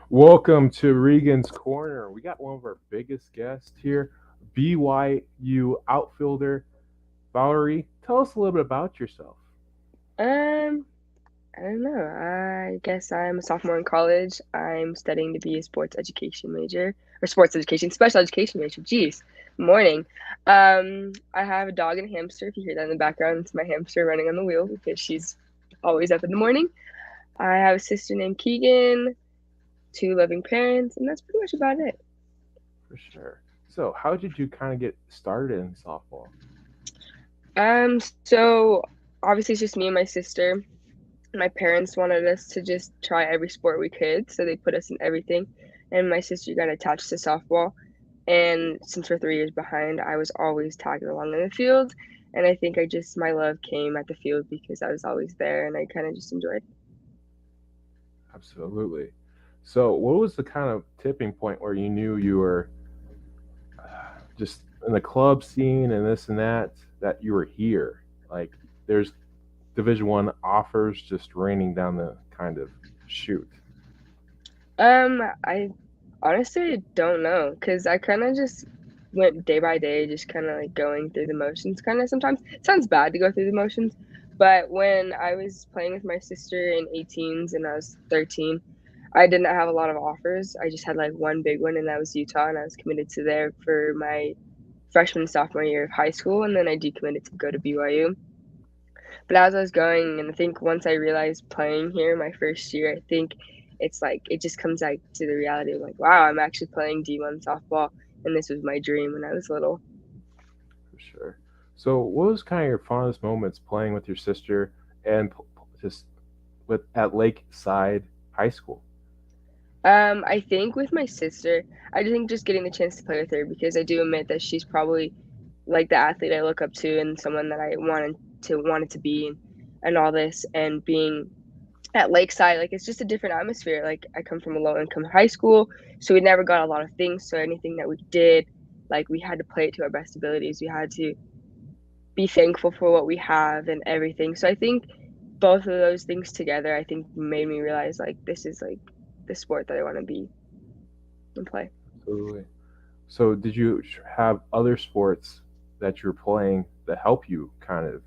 Welcome to Regan's Corner. We got one of our biggest guests here, BYU outfielder Valerie. Tell us a little bit about yourself. Um, I don't know. I guess I'm a sophomore in college. I'm studying to be a sports education major or sports education, special education major. Jeez, morning. I have a dog and a hamster. If you hear that in the background, it's my hamster running on the wheel because she's always up in the morning. I have a sister named Keegan, two loving parents, and that's pretty much about it. For sure. So, how did you kind of get started in softball? So obviously it's just me and my sister. My parents wanted us to just try every sport we could, so they put us in everything. And my sister got attached to softball. And since we're 3 years behind, I was always tagging along in the field. And I think my love came at the field because I was always there and I kind of just enjoyed. Absolutely. So, what was the kind of tipping point where you knew you were just in the club scene and this and that you were here? Like, there's Division 1 offers just raining down the kind of chute. I honestly don't know because I kind of just went day by day, just kind of like going through the motions. Kind of sometimes it sounds bad to go through the motions, but when I was playing with my sister in 18s and I was 13, I did not have a lot of offers. I just had like one big one, and that was Utah, and I was committed to there for my freshman and sophomore year of high school, and then I decommitted to go to BYU. But as I was going, and I think once I realized playing here my first year, I think it's like it just comes back to the reality of like, wow, I'm actually playing D1 softball, and this was my dream when I was little. For sure. So, what was kind of your fondest moments playing with your sister and just with at Lakeside High School? I think with my sister, I think just getting the chance to play with her because I do admit that she's probably like the athlete I look up to and someone that I wanted to be and all this and being at Lakeside, like it's just a different atmosphere. Like I come from a low income high school, so we never got a lot of things. So anything that we did, like we had to play it to our best abilities. We had to be thankful for what we have and everything. So I think both of those things together, I think made me realize like this is like the sport that I want to be and play. Absolutely. So, did you have other sports that you're playing that help you kind of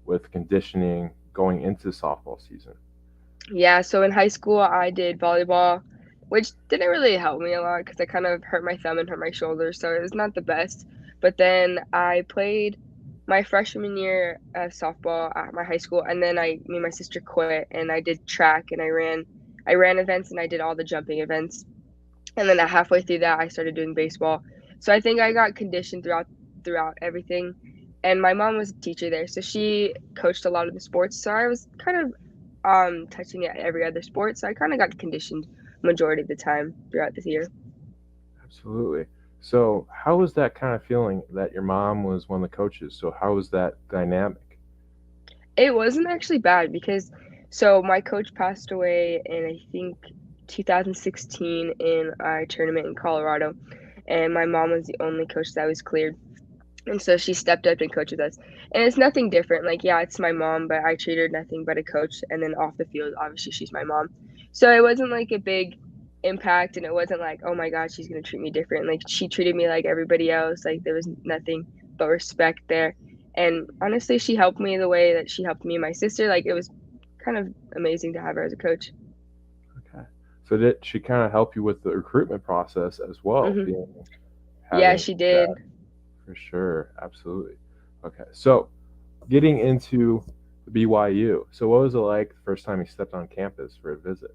with conditioning going into softball season? Yeah, so in high school I did volleyball, which didn't really help me a lot because I kind of hurt my thumb and hurt my shoulder, so it was not the best. But then I played my freshman year softball at my high school, and then me and my sister quit, and I did track and I ran events and I did all the jumping events, and then halfway through that I started doing baseball. So I think I got conditioned throughout everything. And my mom was a teacher there, so she coached a lot of the sports. So I was kind of touching at every other sport, so I kind of got conditioned majority of the time throughout this year. Absolutely. So, how was that kind of feeling that your mom was one of the coaches? So, how was that dynamic? It wasn't actually bad because my coach passed away in I think 2016 in our tournament in Colorado, and my mom was the only coach that was cleared. And so she stepped up and coached with us. And it's nothing different. Like, yeah, it's my mom, but I treat her nothing but a coach. And then off the field, obviously, she's my mom. So it wasn't like a big impact. And it wasn't like, oh my God, she's going to treat me different. Like, she treated me like everybody else. Like, there was nothing but respect there. And honestly, she helped me the way that she helped me and my sister. Like, it was kind of amazing to have her as a coach. Okay. So, did she kind of help you with the recruitment process as well, Hmm. being Yeah, having she did. that? For sure. Absolutely. Okay. So, getting into the BYU. So, what was it like the first time you stepped on campus for a visit?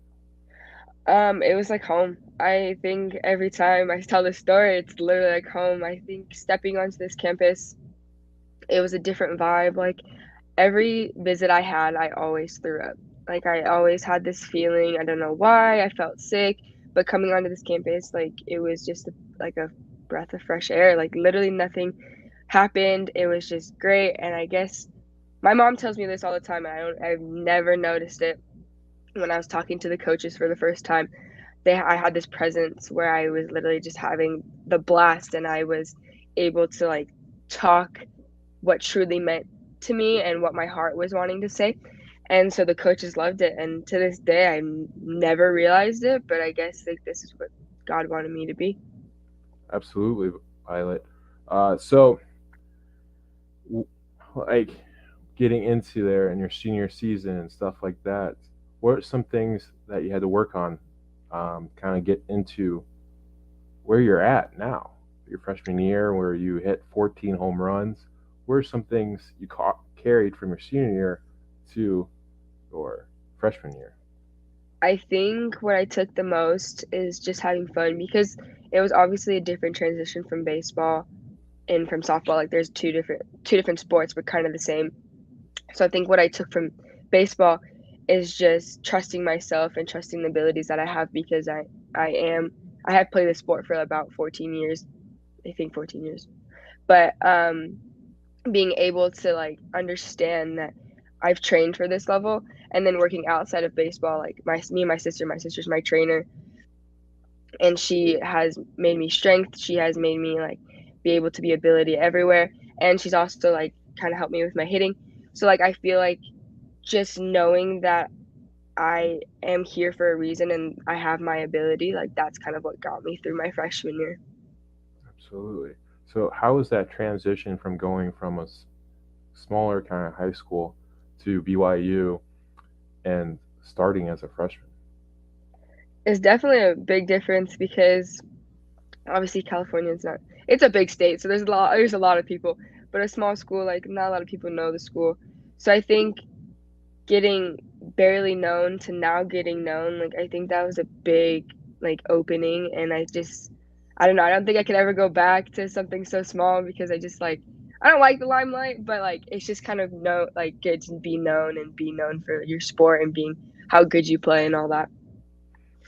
It was like home. I think every time I tell this story, it's literally like home. I think stepping onto this campus, it was a different vibe. Like every visit I had, I always threw up. Like I always had this feeling. I don't know why. I felt sick, but coming onto this campus, like it was just like a breath of fresh air. Like literally nothing happened. It was just great. And I guess my mom tells me this all the time, and I've never noticed it when I was talking to the coaches for the first time. I had this presence where I was literally just having the blast and I was able to talk what truly meant to me and what my heart was wanting to say. And so the coaches loved it, and to this day, never realized it, but I guess like this is what God wanted me to be. Absolutely, Violet. So, like getting into there in your senior season and stuff like that, what are some things that you had to work on, kind of get into where you're at now, your freshman year, where you hit 14 home runs? What are some things you carried from your senior year to your freshman year? I think what I took the most is just having fun because it was obviously a different transition from baseball and from softball. Like there's two different sports, but kind of the same. So I think what I took from baseball is just trusting myself and trusting the abilities that I have because I have played the sport for about 14 years. I think 14 years. But being able to like understand that I've trained for this level and then working outside of baseball, like me and my sister's my trainer, and she has made me strength. She has made me like be able to be ability everywhere, and she's also like kind of helped me with my hitting. So like I feel like just knowing that I am here for a reason and I have my ability, like that's kind of what got me through my freshman year. Absolutely. So, how was that transition from going from a smaller kind of high school to BYU and starting as a freshman? It's definitely a big difference because obviously California is not it's a big state, so there's a lot of people, but a small school, like not a lot of people know the school. So I think getting barely known to now getting known, like I think that was a big like opening, and I don't know, I don't think I could ever go back to something so small because I don't like the limelight, but like it's just kind of good to be known and be known for your sport and being how good you play and all that.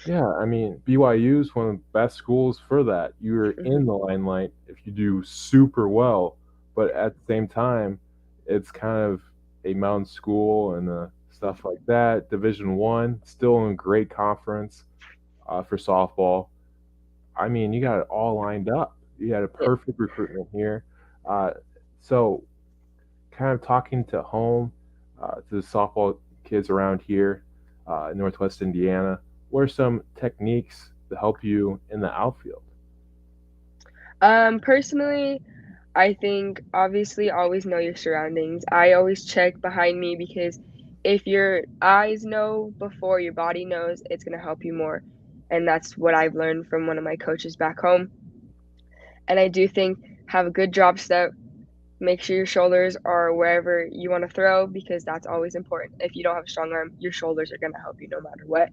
Yeah, I mean, BYU is one of the best schools for that. You're in Hmm. the limelight if you do super well, but at the same time, it's kind of a mountain school and stuff like that. Division One, still in a great conference for softball. I mean, you got it all lined up. You had a Yeah. perfect recruitment here. Uh, so, kind of talking to home, to the softball kids around here, in Northwest Indiana, what are some techniques to help you in the outfield? Personally, I think obviously always know your surroundings. I always check behind me because if your eyes know before your body knows, it's going to help you more. And that's what I've learned from one of my coaches back home. And I do think have a good drop step. Make sure your shoulders are wherever you want to throw because that's always important. If you don't have a strong arm, your shoulders are going to help you no matter what.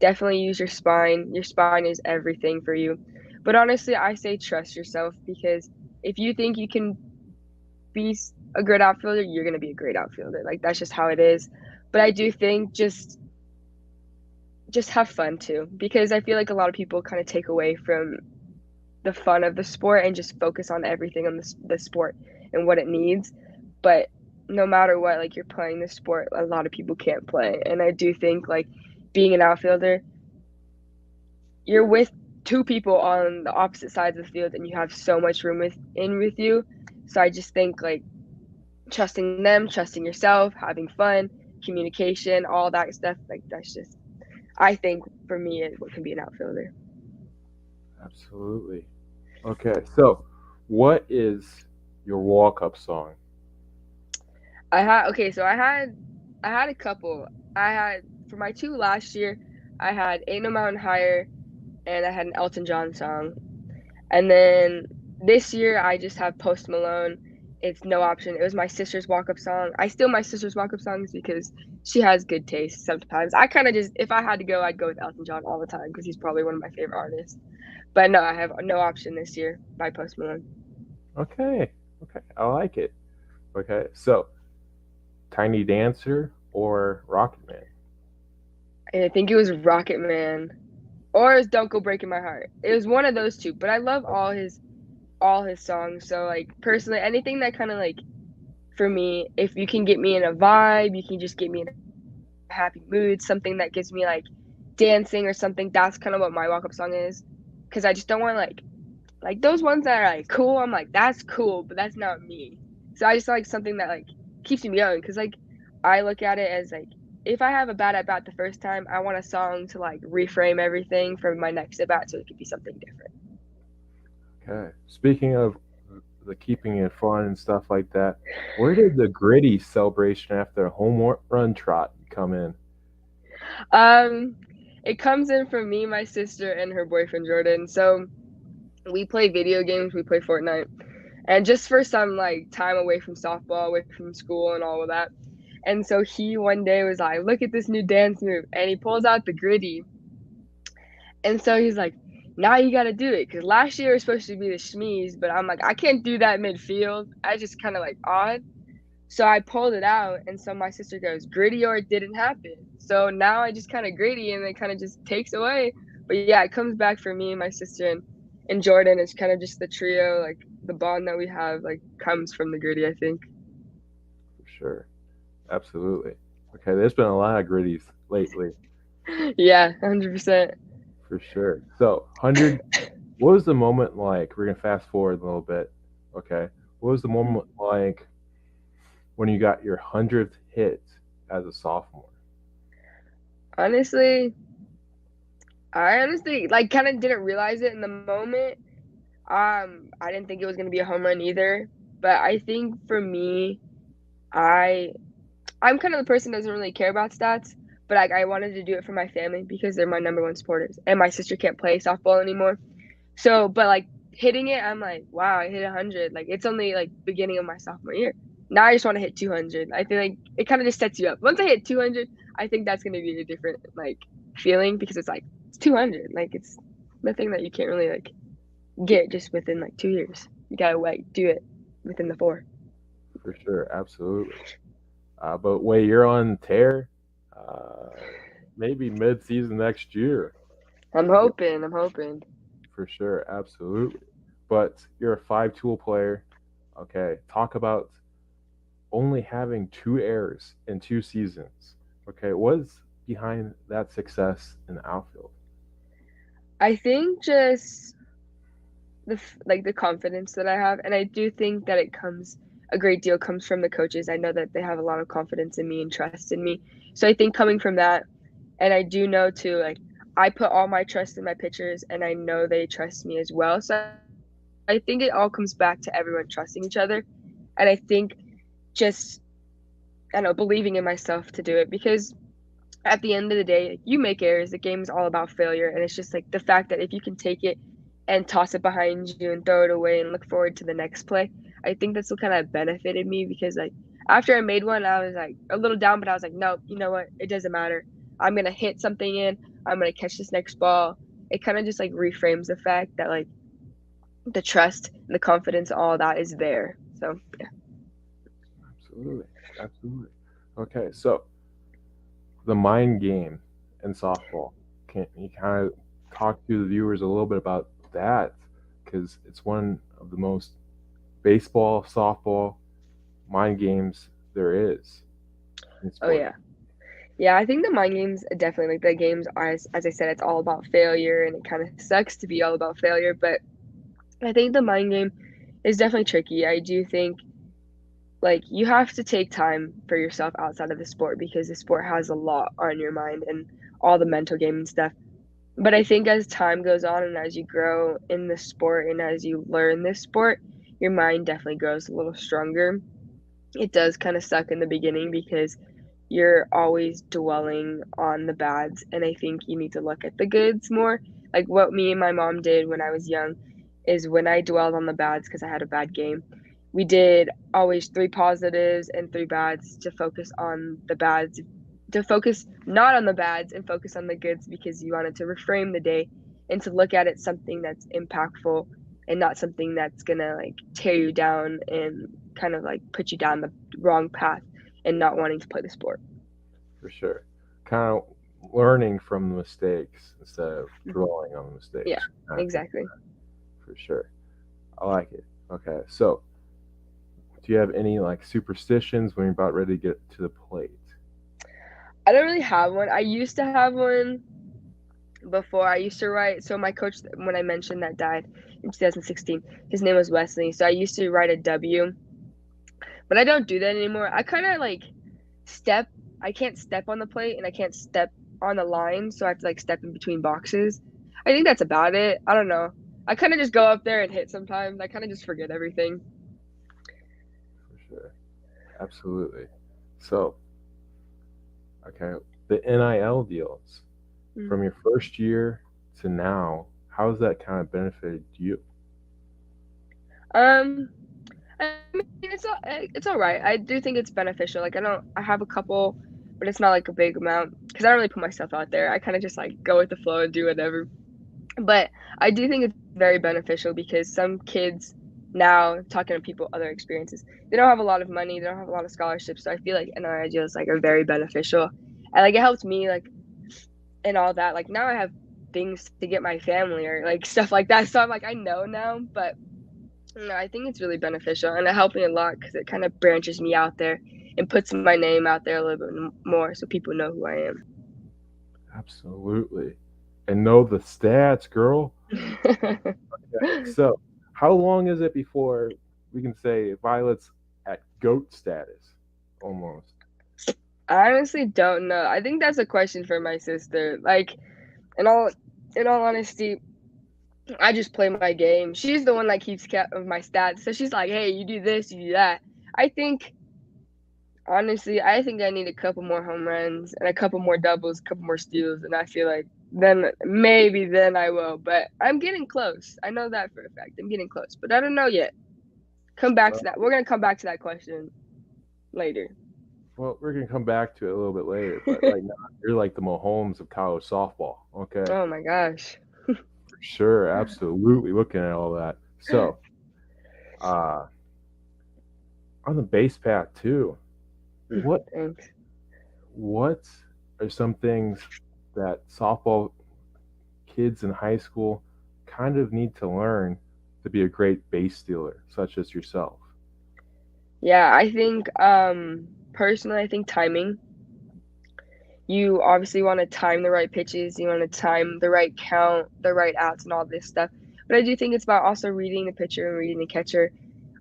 Definitely use your spine. Your spine is everything for you. But honestly, I say trust yourself because if you think you can be a great outfielder, you're going to be a great outfielder. Like that's just how it is. But I do think just have fun too because I feel like a lot of people kind of take away from the fun of the sport and just focus on everything on the sport and what it needs. But no matter what, like you're playing the sport, a lot of people can't play. And I do think like being an outfielder, you're with two people on the opposite sides of the field and you have so much room with you. So I just think like trusting them, trusting yourself, having fun, communication, all that stuff. Like that's just, I think for me, what can be an outfielder. Absolutely. Okay, so what is your walk-up song? I had a couple. I had for my two last year, I had Ain't No Mountain Higher and I had an Elton John song. And then this year I just have Post Malone. It's No Option. It was my sister's walk-up song. I steal my sister's walk-up songs because she has good taste sometimes. I kind of just, if I had to go, I'd go with Elton John all the time because he's probably one of my favorite artists. But no, I have No Option this year by Post Malone. Okay, okay, I like it. Okay, so Tiny Dancer or Rocket Man? And I think it was Rocket Man or it was Don't Go Breaking My Heart. It was one of those two, but I love all his songs. So like personally, anything that kind of like for me, if you can get me in a vibe, you can just get me in a happy mood, something that gives me like dancing or something. That's kind of what my walk up song is, because I just don't want like those ones that are like cool. I'm like that's cool, but that's not me. So I just like something that like keeps me going, because like I look at it as like if I have a bad at bat the first time, I want a song to like reframe everything for my next at bat so it could be something different. Okay. Speaking of the keeping it fun and stuff like that, where did the gritty celebration after a home run trot come in? Um, it comes in from me, my sister, and her boyfriend Jordan. So we play video games, we play Fortnite, and just for some like time away from softball, away from school, and all of that. And so he one day was like, "Look at this new dance move," and he pulls out the gritty. And so he's like, "Now you got to do it," because last year was supposed to be the shmees, but I'm like, I can't do that midfield. I just kind of like odd. So I pulled it out, and so my sister goes, "Gritty or it didn't happen." So now I just kind of gritty, and it kind of just takes away. But yeah, it comes back for me, my sister, and Jordan. It's kind of just the trio, like the bond that we have, like comes from the gritty, I think. For sure. Absolutely. Okay, there's been a lot of gritties lately, Yeah, 100%. for sure. So, 100, what was the moment like? We're going to fast forward a little bit. Okay. What was the moment like when you got your 100th hit as a sophomore? Honestly, I honestly like kind of didn't realize it in the moment. I didn't think it was gonna be a home run either. But I think for me, I I'm kind of the person that doesn't really care about stats, but like I wanted to do it for my family because they're my number one supporters, and my sister can't play softball anymore. So, but like hitting it, I'm like, wow, I hit 100. Like it's only like beginning of my sophomore year. Now I just want to hit 200. I feel like it kind of just sets you up. Once I hit 200, I think that's gonna be a different like feeling because it's like it's 200. Like it's nothing that you can't really like get just within like 2 years. You gotta like do it within the four. For sure. Absolutely. But wait, you're on tear. Uh, maybe mid-season next year. I'm Yeah, hoping. I'm hoping. for sure. Absolutely. But you're a five-tool player. Okay. Talk about only having two errors in two seasons. Okay. What's behind that success in the outfield? I think just like the confidence that I have, and I do think that it comes a great deal comes from the coaches. I know that they have a lot of confidence in me and trust in me. So I think coming from that, and I do know too, like I put all my trust in my pitchers, and I know they trust me as well. So I think it all comes back to everyone trusting each other, and I think just I don't know believing in myself to do it because at the end of the day, you make errors. The game is all about failure, and it's just like the fact that if you can take it and toss it behind you and throw it away and look forward to the next play, I think that's what kind of benefited me because like after I made one, I was like a little down, but I was like, no, you know what? It doesn't matter. I'm gonna hit something in. I'm gonna catch this next ball. It kind of just like reframes the fact that like the trust, the confidence, all that is there. So yeah. Absolutely. Absolutely. Okay. So the mind game in softball. Can you kind of talk to the viewers a little bit about that? Because it's one of the most baseball, softball mind games there is in Oh sports. yeah. Yeah, I think the mind games definitely like the games are as I said, it's all about failure and it kind of sucks to be all about failure, but I think the mind game is definitely tricky. I do think like you have to take time for yourself outside of the sport because the sport has a lot on your mind and all the mental game and stuff. But I think as time goes on and as you grow in the sport and as you learn this sport, your mind definitely grows a little stronger. It does kind of suck in the beginning because you're always dwelling on the bads, and I think you need to look at the goods more. Like what me and my mom did when I was young is when I dwelled on the bads because I had a bad game, we did always three positives and three bads to focus on the bads, to focus not on the bads and focus on the goods because you wanted to reframe the day and to look at it something that's impactful and not something that's gonna like tear you down and kind of like put you down the wrong path and not wanting to play the sport. For sure. Kind of learning from the mistakes instead of Mhm. dwelling on the Yeah, mistakes. Kind of thing. exactly. For sure. I like it. Okay. So, do you have any like superstitions when you're about ready to get to the plate? I don't really have one. I used to have one before. I used to write. So my coach, when I mentioned that died in 2016, his name was Wesley. So I used to write a W, but I don't do that anymore. I kind of like step. I can't step on the plate and I can't step on the line, so I have to like step in between boxes. I think that's about it. I don't know. I kind of just go up there and hit sometimes. I kind of just forget everything. For sure. Absolutely. So, okay, the NIL deals Mm. from your first year to now, how has that kind of benefited you? Um, I mean, it's all right. I do think it's beneficial. Like I have a couple, but it's not like a big amount because I don't really put myself out there. I kind of just like go with the flow and do whatever. But I do think it's very beneficial because some kids now talking to people other experiences, they don't have a lot of money, they don't have a lot of scholarships. So I feel like NIL deals like are very beneficial. And like it helped me like and all that. Like now I have things to get my family or like stuff like that. So I'm like I know now, but no, I think it's really beneficial and it helped me a lot because it kind of branches me out there and puts my name out there a little bit more so people know who I Absolutely. And know the stats, girl. am. Okay. So, how long is it before we can say Violet's at GOAT status? Almost. I honestly don't know. I think that's a question for my sister. Like, in all in all honesty, I just play my game. She's the one that keeps count of my stats. So she's like, "Hey, you do this, you do that." I think honestly, I think I need a couple more home runs and a couple more doubles, a couple more steals, and I feel like then maybe then I will. But I'm getting close. I know that for a fact. I'm getting close, but I don't know yet. Come back to Well, that. We're gonna come back to that question later. well, we're gonna come back to it a little bit later, but right now you're like the Mahomes of college softball. Okay, Oh my gosh. for sure, absolutely. Looking at all that. So, uh, on the base path too. What Thanks. what are some things that softball kids in high school kind of need to learn to be a great base stealer, such as yourself? Yeah, I think personally I think timing. You obviously want to time the right pitches, you want to time the right count, the right outs and all this stuff. But I do think it's about also reading the pitcher and reading the catcher.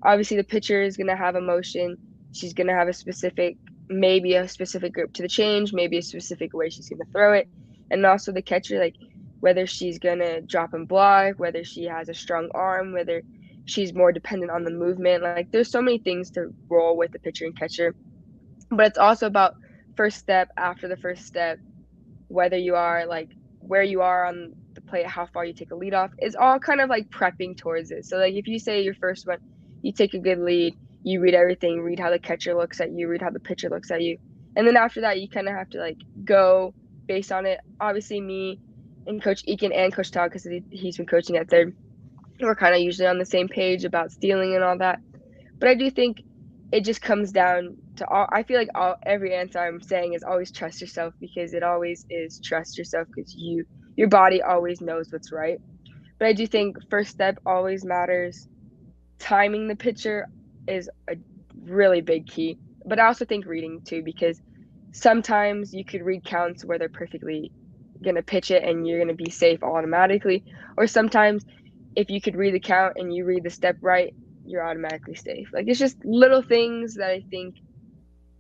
Obviously the pitcher is gonna have emotion. She's gonna have a specific maybe a specific grip to the change, maybe a specific way she's gonna throw it. And also the catcher, like whether she's gonna drop and block, whether she has a strong arm, whether she's more dependent on the movement. Like there's so many things to roll with the pitcher and catcher. But it's also about first step after the first step, whether you are like where you are on the plate, how far you take a lead off, is all kind of like prepping towards it. So like if you say your first one, you take a good lead, you read everything, read how the catcher looks at you, read how the pitcher looks at you. And then after that you kind of have to like go based on it. Obviously me and Coach Eakin and Coach Todd, because he's been coaching at third, we're kind of usually on the same page about stealing and all that. But I do think it just comes down to all. I feel like every answer I'm saying is always trust yourself because it always is trust yourself because your body always knows what's right. But I do think first step always matters. Timing the pitcher is a really big key. But I also think reading too because sometimes you could read counts where they're perfectly gonna pitch it and you're gonna be safe automatically, or sometimes if you could read the count and you read the step right, you're automatically safe. Like it's just little things that I think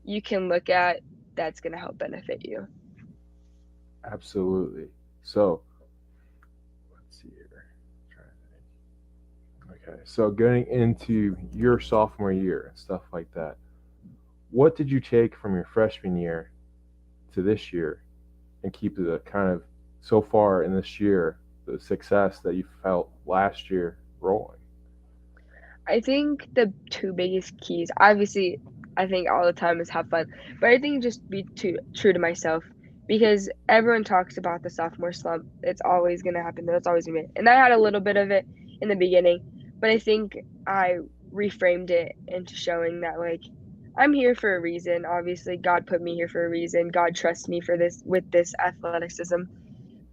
you can look at that's gonna help benefit you. Absolutely. So, let's see here. Okay, so getting into your sophomore year and stuff like that, what did you take from your freshman year to this year and keep the kind of so far in this year the success that you felt last year rolling? I think the two biggest keys, obviously, I think all the time is have fun, but I think just be true to myself because everyone talks about the sophomore slump. It's always gonna happen. That's always gonna be, and I had a little bit of it in the beginning, but I think I reframed it into showing that like I'm here for a reason. Obviously, God put me here for a reason. God trusts me for this with this athleticism.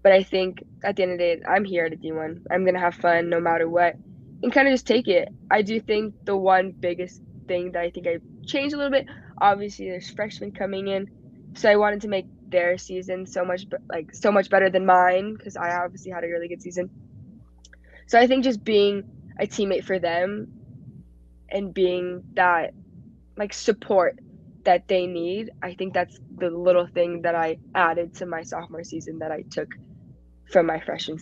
But I think at the end of the day, I'm here to do one. I'm gonna have fun no matter what, and kind of just take it. I do think the one biggest thing that I think I changed a little bit. Obviously, there's freshmen coming in, so I wanted to make their season so much better than mine because I obviously had a really good season. So I think just being a teammate for them and being that like support that they need. I think that's the little thing that I added to my sophomore season that I took from my freshman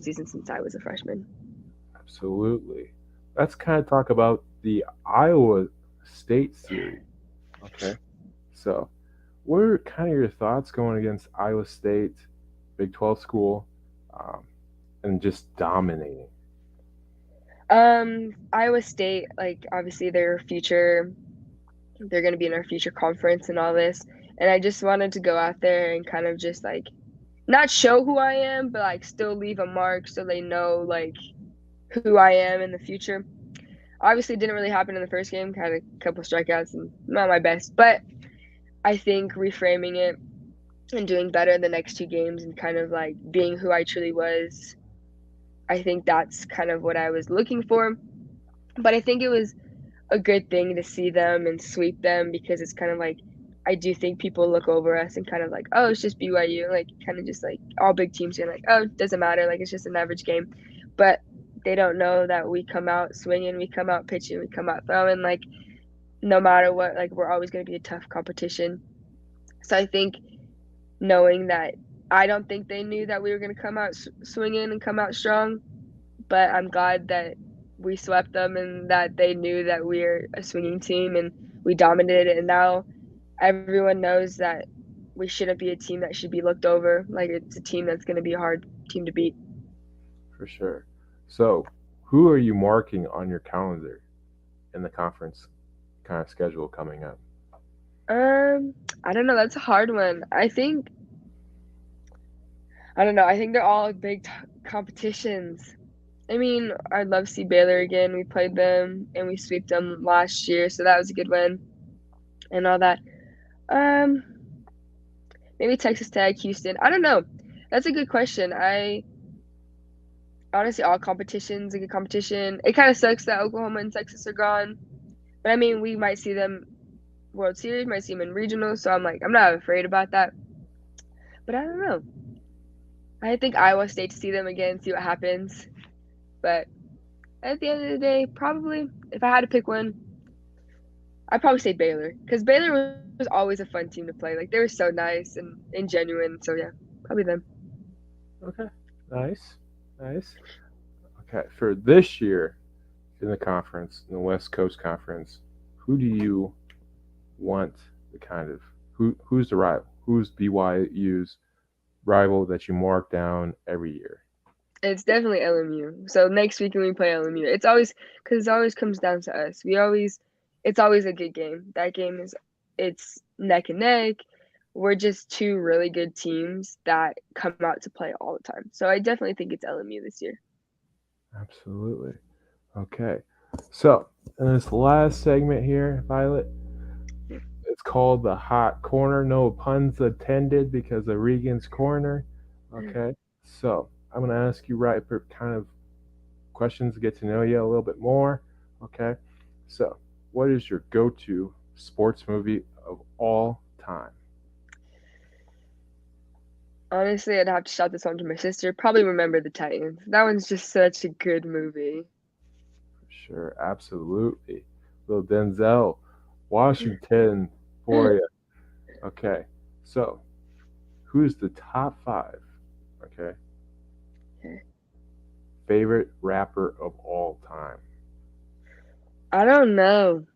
season since I was a freshman. Absolutely. Let's kind of talk about the Iowa State series. Okay. So, what are kind of your thoughts going against Iowa State, Big 12 school, um, and just dominating? Iowa State, like obviously they're going to be in our future conference and all this. And I just wanted to go out there and kind of just like not show who I am, but like still leave a mark so they know like who I am in the future. Obviously, it didn't really happen in the first game. Had a couple strikeouts and not my best, but I think reframing it and doing better in the next two games and kind of like being who I truly was, I think that's kind of what I was looking for. But I think it was a good thing to see them and sweep them because it's kind of like I do think people look over us and kind of like, oh, it's just BYU, like kind of just like all big teams are like, oh, it doesn't matter, like it's just an average game, but they don't know that we come out swinging, we come out pitching, we come out throwing, like no matter what, like we're always going to be a tough competition. So I think knowing that I don't think they knew that we were going to come out swinging and come out strong, but I'm glad that we swept them and that they knew that we're a swinging team and we dominated it. And now everyone knows that we shouldn't be a team that should be looked over. Like it's a team that's going to be a hard team to beat. For sure. So, who are you marking on your calendar in the conference kind of schedule coming up? I don't know. That's a hard one. I don't know. I think they're all big competitions. I mean, I'd love to see Baylor again. We played them and we swept them last year, so that was a good win and all that. Um, Maybe Texas Tech, Houston. I don't know. That's a good question. I honestly, all competitions a good competition. It kind of sucks that Oklahoma and Texas are gone, but I mean, we might see them World Series, might see them in regionals. So I'm like, I'm not afraid about that. But I don't know. I think Iowa State to see them again, see what happens. But at the end of the day, probably if I had to pick one, I'd probably say Baylor because Baylor was always a fun team to play. Like they were so nice and genuine. So yeah, probably them. Okay. Nice. Nice. Okay. For this year in the conference, in the West Coast Conference, who do you want the kind of who's the rival? Who's BYU's rival that you mark down every year? It's definitely LMU. So next week when we play LMU, it's always because it always comes down to us. It's always a good game. That game it's neck and neck. We're just two really good teams that come out to play all the time. So I definitely think it's LMU this year. Absolutely. Okay. So, in this last segment here, Violet, it's called the hot corner. No puns intended because of Regan's corner. Okay. So, I'm going to ask you right for kind of questions to get to know you a little bit more. Okay. So, what is your go to sports movie of all time? Honestly, I'd have to shout this one to my sister. Probably Remember the Titans. That one's just such a good movie. Sure. Absolutely. Little Denzel Washington for you. Okay. So, who's the top five? Okay. Okay. Favorite rapper of all time? I don't know.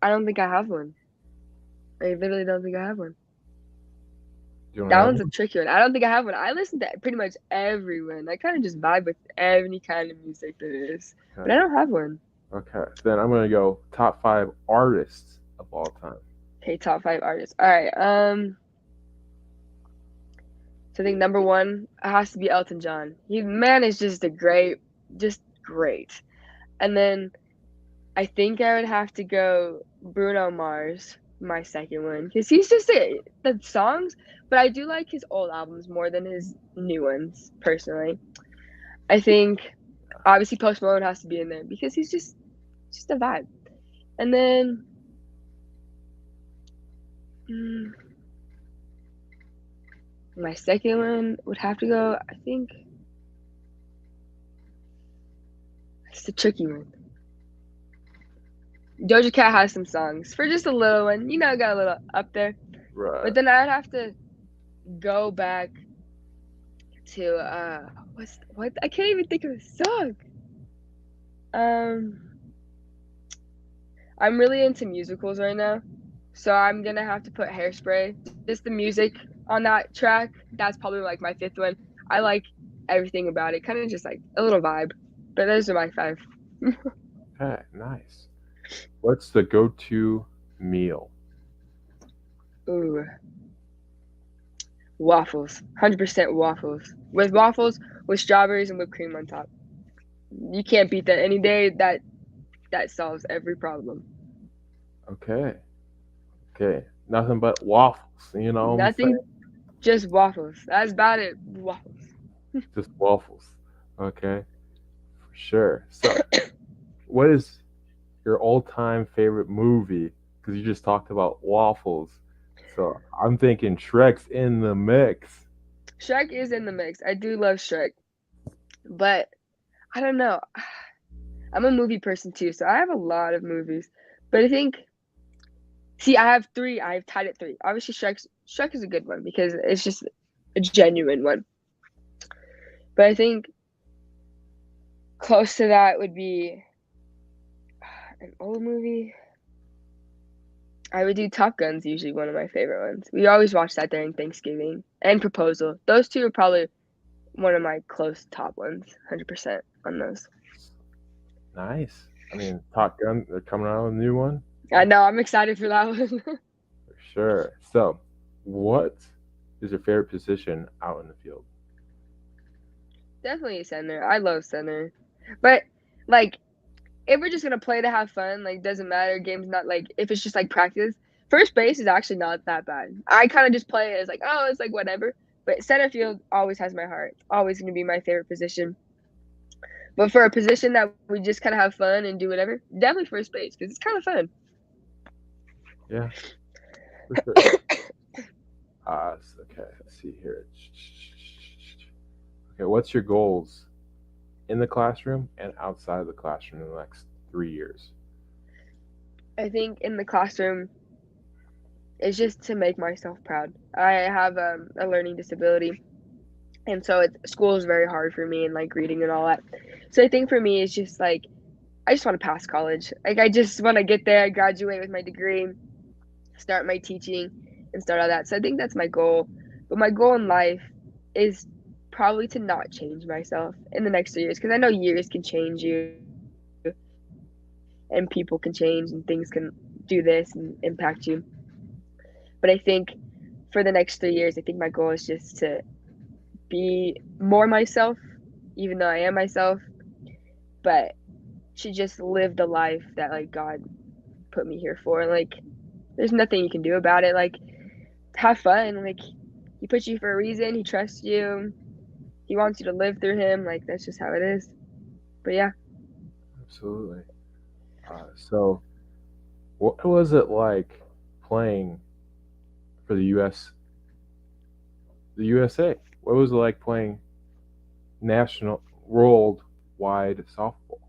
I don't think I have one. I literally don't think I have one. You don't That have one's a one? tricky one. I don't think I have one. I listen to pretty much everyone. I kind of just vibe with any kind of music there is, but Okay. I don't have one. Okay. Then I'm gonna go top five artists of all time. Okay, top five artists. All right. So I think number one has to be Elton John. Man is just great. And then I think I would have to go Bruno Mars, my second one, because he's just the songs. But I do like his old albums more than his new ones, personally. I think obviously Post Malone has to be in there because he's just a vibe. And then my second one would have to go. I think it's a tricky one. Doja Cat has some songs for just a little one. Got a little up there. But Right. then I'd have to go back to what I can't even think of a song. Um, I'm really into musicals right now, so I'm gonna have to put Hairspray. Just the music on that track. That's probably like my fifth one. I like everything about it. Kind of just like a little vibe. But those are my five. Okay, nice. What's the go-to meal? Ooh, waffles. 100% waffles. With strawberries and whipped cream on top. You can't beat that any day. That solves every problem. Okay. Okay. Nothing but waffles. You know what I'm saying? Nothing, just waffles. That's about it. Waffles. Just waffles. Okay. For sure. So, what is your all-time favorite movie? Because you just talked about waffles. So, I'm thinking Shrek's in the mix. Shrek is in the mix. I do love Shrek, but I don't know. I'm a movie person too, so I have a lot of movies. But I think, see, I have three. I've tied at three. Obviously, Shrek is a good one because it's just a genuine one. But I think close to that would be an old movie. I would do Top Gun's usually one of my favorite ones. We always watch that during Thanksgiving and Proposal. Those two are probably one of my close top ones. 100% on those. Nice. I mean, Top Gun, they're coming out with a new one. I know. I'm excited for that one. For sure. So, what is your favorite position out in the field? Definitely center. I love center. But like if we're just gonna play to have fun, like doesn't matter, game's not like if it's just like practice, first base is actually not that bad. I kinda just play it as like, oh, it's like whatever. But center field always has my heart. It's always gonna be my favorite position. But for a position that we just kinda have fun and do whatever, definitely first base, because it's kinda fun. Yeah, for sure. Okay, let's see here. Okay, what's your goals in the classroom and outside of the classroom in the next 3 years? I think in the classroom is just to make myself proud. I have a learning disability, and so school is very hard for me and like reading and all that. So I think for me it's just like I just want to pass college. Like I just want to get there, graduate with my degree, start my teaching, and start all that. So I think that's my goal. But my goal in life is probably to not change myself in the next 3 years because I know years can change you and people can change and things can do this and impact you. But I think for the next 3 years, I think my goal is just to be more myself, even though I am myself, but to just live the life that like God put me here for. Like there's nothing you can do about it. Like have fun. Like he put you for a reason. He trusts you. He wants you to live through him. Like that's just how it is. But yeah, Absolutely. So, what was it like playing for the USA? What was it like playing national, worldwide softball?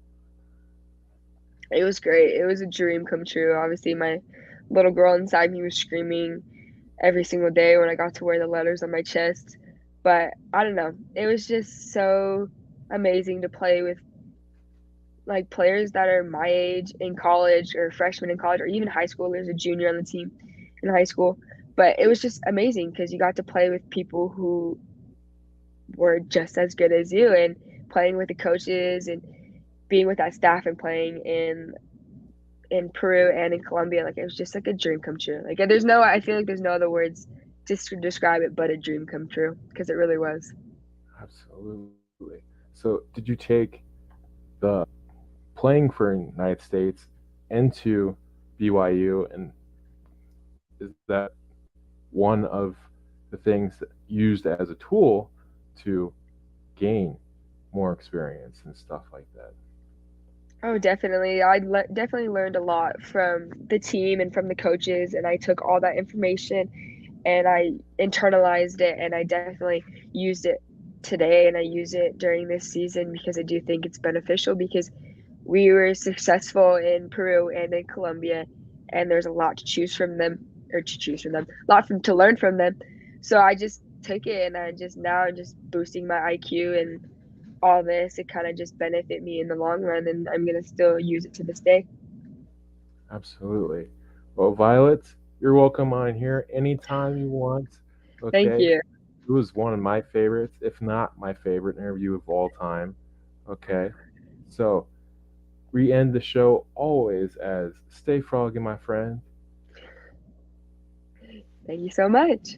it was great. It was a dream come true. Obviously, my little girl inside me was screaming every single day when I got to wear the letters on my chest. But I don't know. It was just so amazing to play with like players that are my age in college or freshmen in college or even high school. There's a junior on the team in high school. But it was just amazing because you got to play with people who were just as good as you and playing with the coaches and being with that staff and playing in Peru and in Colombia. Like it was just like a dream come true. Like I feel like there's no other words to describe it but a dream come true because it really was. Absolutely. So, did you take the playing for United States into BYU, and is that one of the things that used as a tool to gain more experience and stuff like that? Oh, definitely. Definitely learned a lot from the team and from the coaches, and I took all that information and I internalized it, and I definitely used it today, and I use it during this season because I do think it's beneficial because we were successful in Peru and in Colombia, and there's a lot to choose from them, or to choose from them, a lot from to learn from them. So I just took it, and I just now just boosting my IQ and all this. It kind of just benefit me in the long run, and I'm gonna still use it to this day. Absolutely. Well, Violet, you're welcome on here anytime you want. Thank Okay. you. It was one of my favorites, if not my favorite interview of all time. Okay. So we end the show always as stay froggy, my friend. Thank you so much.